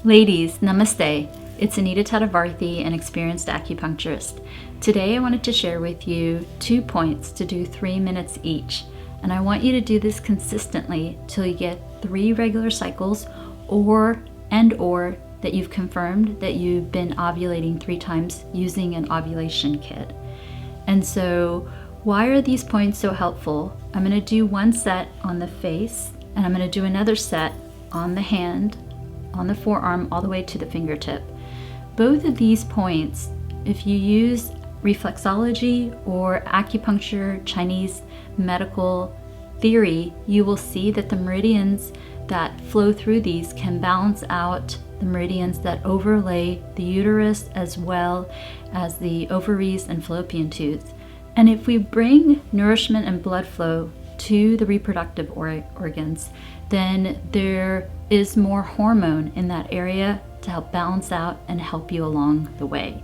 Ladies, namaste. It's Anita Tadavarthi, an experienced acupuncturist. Today I wanted to share with you 2 points to do 3 minutes each. And I want you to do this consistently till you get 3 regular cycles or that you've confirmed that you've been ovulating 3 times using an ovulation kit. And so why are these points so helpful? I'm going to do one set on the face, and I'm going to do another set on the hand, on the forearm, all the way to the fingertip. Both of these points, if you use reflexology or acupuncture, Chinese medical theory, you will see that the meridians that flow through these can balance out the meridians that overlay the uterus as well as the ovaries and fallopian tubes. And if we bring nourishment and blood flow to the reproductive organs, then there is more hormone in that area to help balance out and help you along the way.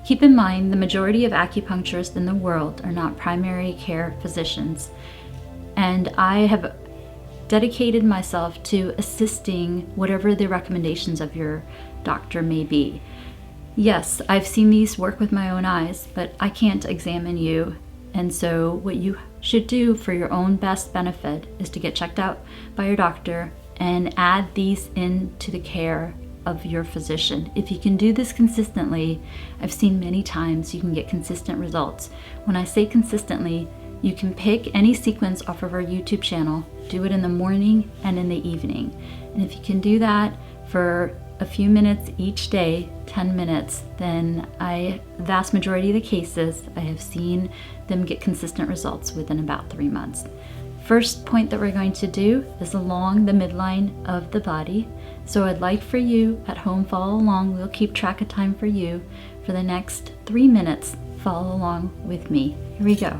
Keep in mind, the majority of acupuncturists in the world are not primary care physicians, and I have dedicated myself to assisting whatever the recommendations of your doctor may be. Yes, I've seen these work with my own eyes, but I can't examine you. And so what you should do for your own best benefit is to get checked out by your doctor and add these into the care of your physician. If you can do this consistently, I've seen many times you can get consistent results. When I say consistently, you can pick any sequence off of our YouTube channel, do it in the morning and in the evening. And if you can do that for a few minutes each day, 10 minutes, then the vast majority of the cases, I have seen them get consistent results within about 3 months. First point that we're going to do is along the midline of the body. So I'd like for you at home, follow along. We'll keep track of time for you. For the next 3 minutes, follow along with me. Here we go.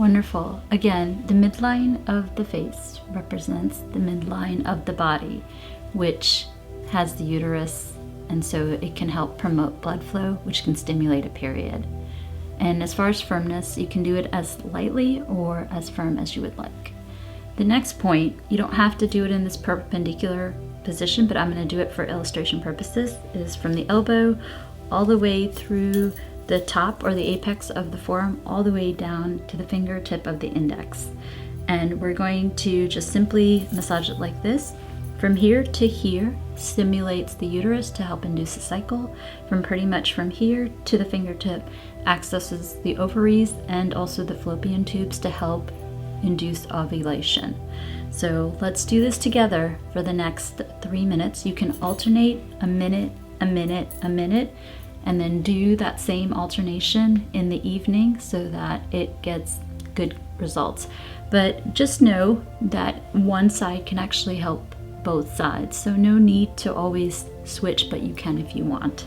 Wonderful. Again, the midline of the face represents the midline of the body, which has the uterus, and so it can help promote blood flow, which can stimulate a period. And as far as firmness, you can do it as lightly or as firm as you would like. The next point, you don't have to do it in this perpendicular position, but I'm going to do it for illustration purposes, is from the elbow all the way through the top or the apex of the forearm, all the way down to the fingertip of the index. And we're going to just simply massage it like this. From here to here stimulates the uterus to help induce a cycle. From here to the fingertip accesses the ovaries and also the fallopian tubes to help induce ovulation. So let's do this together for the next 3 minutes. You can alternate a minute, a minute, a minute, and then do that same alternation in the evening so that it gets good results. But just know that one side can actually help both sides, so no need to always switch, but you can if you want.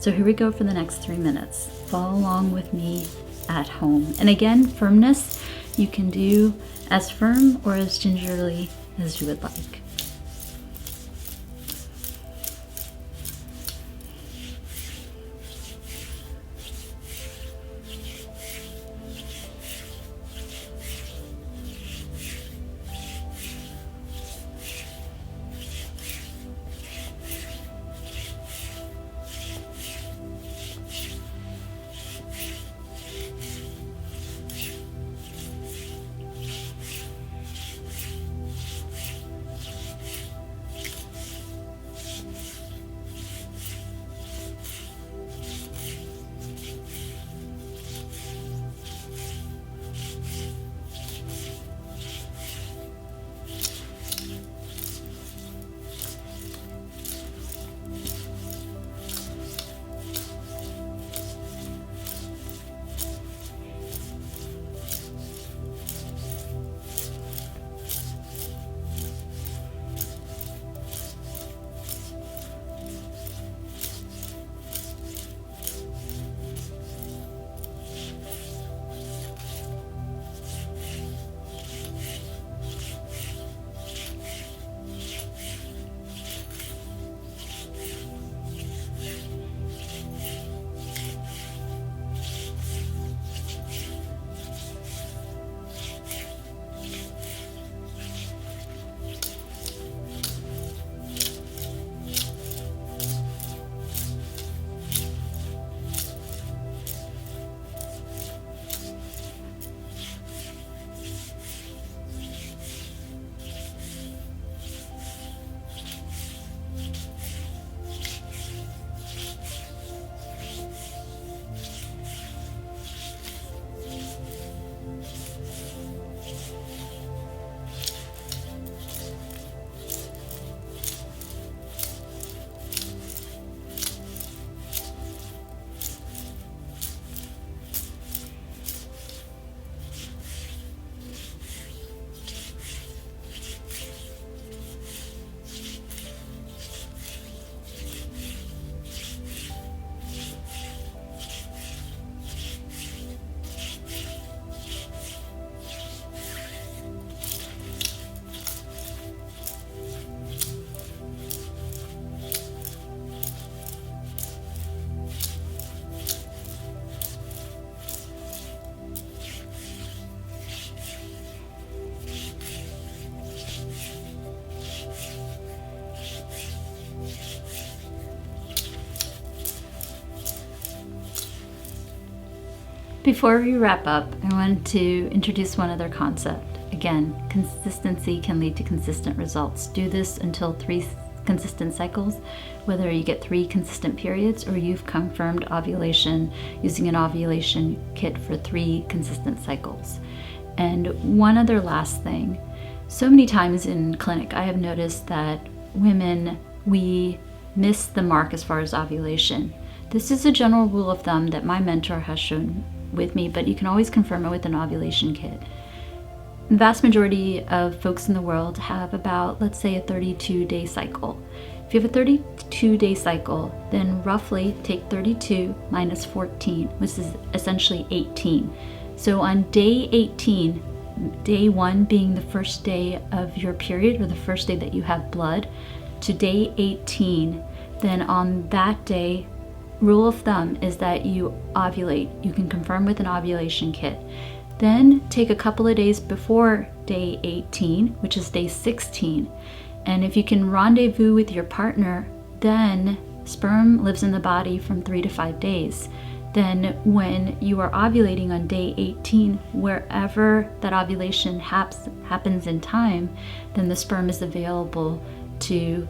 So here we go for the next 3 minutes. Follow along with me at home. And again, firmness, you can do as firm or as gingerly as you would like. Before we wrap up, I want to introduce one other concept. Again, consistency can lead to consistent results. Do this until 3 consistent cycles, whether you get 3 consistent periods or you've confirmed ovulation using an ovulation kit for 3 consistent cycles. And one other last thing. So many times in clinic, I have noticed that women, we miss the mark as far as ovulation. This is a general rule of thumb that my mentor has shown with me, but you can always confirm it with an ovulation kit. The vast majority of folks in the world have about, let's say, a 32-day cycle. If you have a 32-day cycle, then roughly take 32 minus 14, which is essentially 18. So on day 18, day 1 being the first day of your period or the first day that you have blood, to day 18, then on that day, rule of thumb is that you ovulate. You can confirm with an ovulation kit. Then take a couple of days before day 18, which is day 16. And if you can rendezvous with your partner, then sperm lives in the body from 3 to 5 days. Then when you are ovulating on day 18, wherever that ovulation happens in time, then the sperm is available to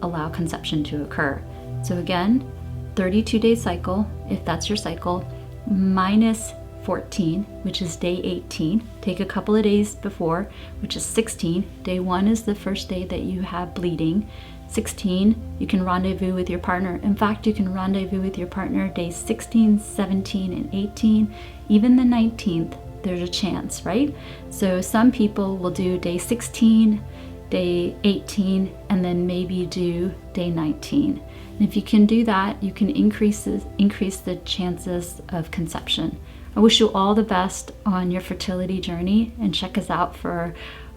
allow conception to occur. So again, 32-day cycle, if that's your cycle, minus 14, which is day 18. Take a couple of days before, which is 16. Day 1 is the first day that you have bleeding. 16, you can rendezvous with your partner. In fact, you can rendezvous with your partner days 16, 17, and 18. Even the 19th, there's a chance, right? So some people will do day 16, day 18, and then maybe do day 19. And if you can do that, you can increase the chances of conception. I wish you all the best on your fertility journey, and check us out for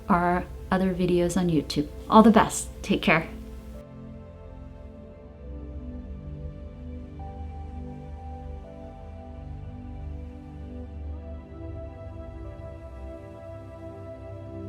our other videos on YouTube. All the best. Take care.